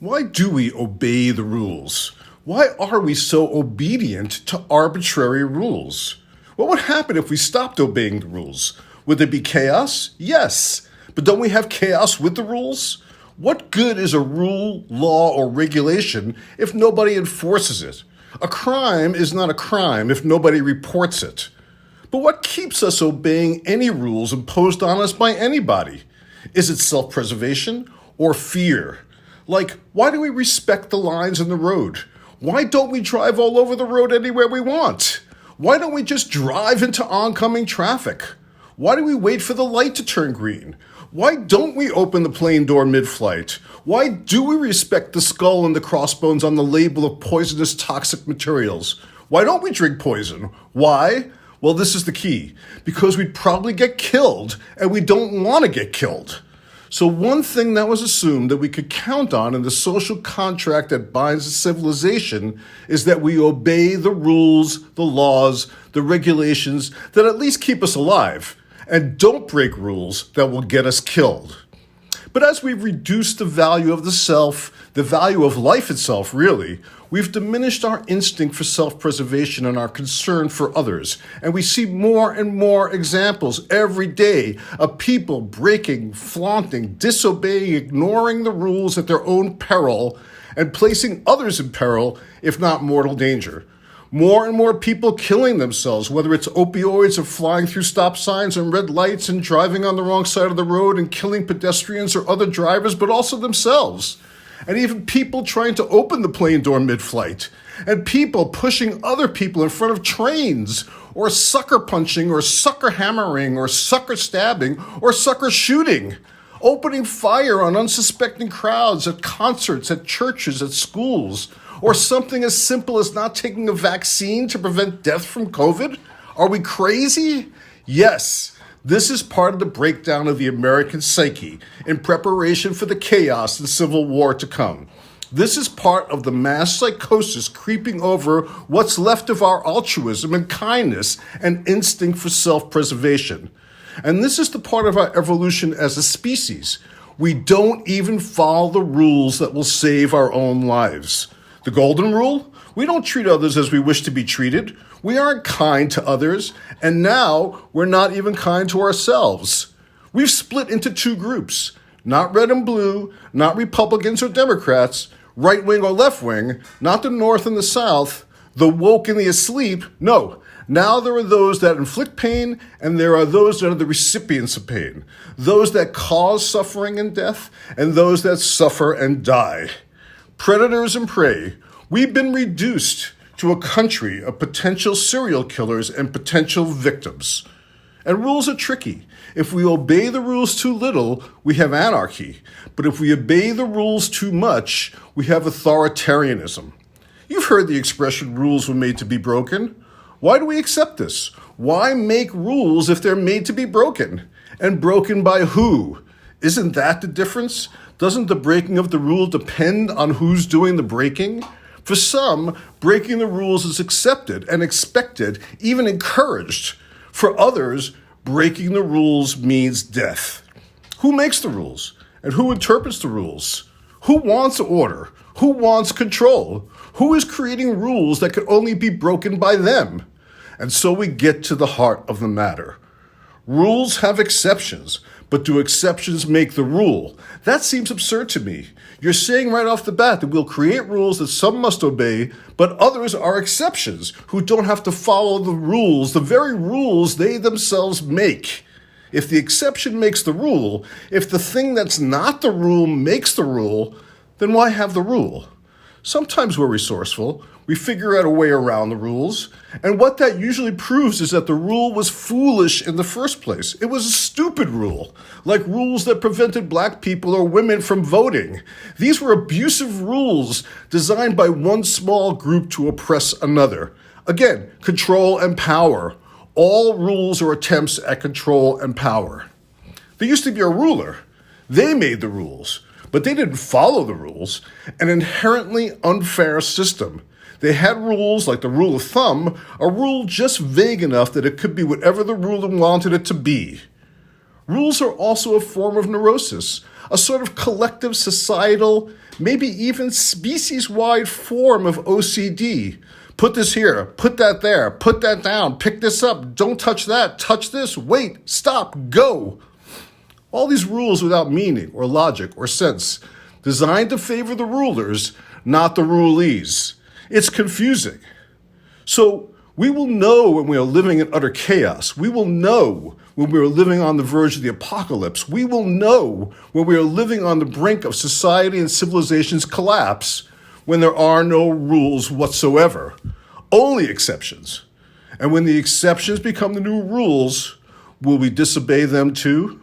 Why do we obey the rules? Why are we so obedient to arbitrary rules? What would happen if we stopped obeying the rules? Would there be chaos? Yes. But don't we have chaos with the rules? What good is a rule, law, or regulation if nobody enforces it? A crime is not a crime if nobody reports it. But what keeps us obeying any rules imposed on us by anybody? Is it self-preservation or fear? Like, why do we respect the lines in the road? Why don't we drive all over the road anywhere we want? Why don't we just drive into oncoming traffic? Why do we wait for the light to turn green? Why don't we open the plane door mid-flight? Why do we respect the skull and the crossbones on the label of poisonous toxic materials? Why don't we drink poison? Why? Well, this is the key. Because we'd probably get killed, and we don't want to get killed. So one thing that was assumed that we could count on in the social contract that binds a civilization is that we obey the rules, the laws, the regulations that at least keep us alive, and don't break rules that will get us killed. But as we've reduced the value of the self, the value of life itself, really, we've diminished our instinct for self-preservation and our concern for others. And we see more and more examples every day of people breaking, flaunting, disobeying, ignoring the rules at their own peril and placing others in peril, if not mortal danger. More and more people killing themselves, whether it's opioids or flying through stop signs and red lights and driving on the wrong side of the road and killing pedestrians or other drivers, but also themselves. And even people trying to open the plane door mid-flight. And people pushing other people in front of trains, or sucker punching, or sucker hammering, or sucker stabbing, or sucker shooting. Opening fire on unsuspecting crowds at concerts, at churches, at schools. Or something as simple as not taking a vaccine to prevent death from COVID? Are we crazy? Yes. This is part of the breakdown of the American psyche in preparation for the chaos and civil war to come. This is part of the mass psychosis creeping over what's left of our altruism and kindness and instinct for self-preservation. And this is the part of our evolution as a species. We don't even follow the rules that will save our own lives. The golden rule? We don't treat others as we wish to be treated. We aren't kind to others, and now we're not even kind to ourselves. We've split into two groups, not red and blue, not Republicans or Democrats, right wing or left wing, not the North and the South, the woke and the asleep. No, now there are those that inflict pain, and there are those that are the recipients of pain, those that cause suffering and death, and those that suffer and die. Predators and prey, we've been reduced to a country of potential serial killers and potential victims. And rules are tricky. If we obey the rules too little, we have anarchy. But if we obey the rules too much, we have authoritarianism. You've heard the expression, rules were made to be broken. Why do we accept this? Why make rules if they're made to be broken? And broken by who? Isn't that the difference? Doesn't the breaking of the rule depend on who's doing the breaking? For some, breaking the rules is accepted and expected, even encouraged. For others, breaking the rules means death. Who makes the rules? And who interprets the rules? Who wants order? Who wants control? Who is creating rules that could only be broken by them? And so we get to the heart of the matter. Rules have exceptions, but do exceptions make the rule? That seems absurd to me. You're saying right off the bat that we'll create rules that some must obey, but others are exceptions who don't have to follow the rules, the very rules they themselves make. If the exception makes the rule, if the thing that's not the rule makes the rule, then why have the rule? Sometimes we're resourceful. We figure out a way around the rules. And what that usually proves is that the rule was foolish in the first place. It was a stupid rule, like rules that prevented black people or women from voting. These were abusive rules designed by one small group to oppress another. Again, control and power. All rules are attempts at control and power. There used to be a ruler. They made the rules, but they didn't follow the rules. An inherently unfair system. They had rules like the rule of thumb, a rule just vague enough that it could be whatever the ruler wanted it to be. Rules are also a form of neurosis, a sort of collective societal, maybe even species-wide form of OCD. Put this here, put that there, put that down, pick this up, don't touch that, touch this, wait, stop, go. All these rules without meaning or logic or sense, designed to favor the rulers, not the rulees. It's confusing. So we will know when we are living in utter chaos. We will know when we are living on the verge of the apocalypse. We will know when we are living on the brink of society and civilization's collapse, when there are no rules whatsoever, only exceptions. And when the exceptions become the new rules, will we disobey them too?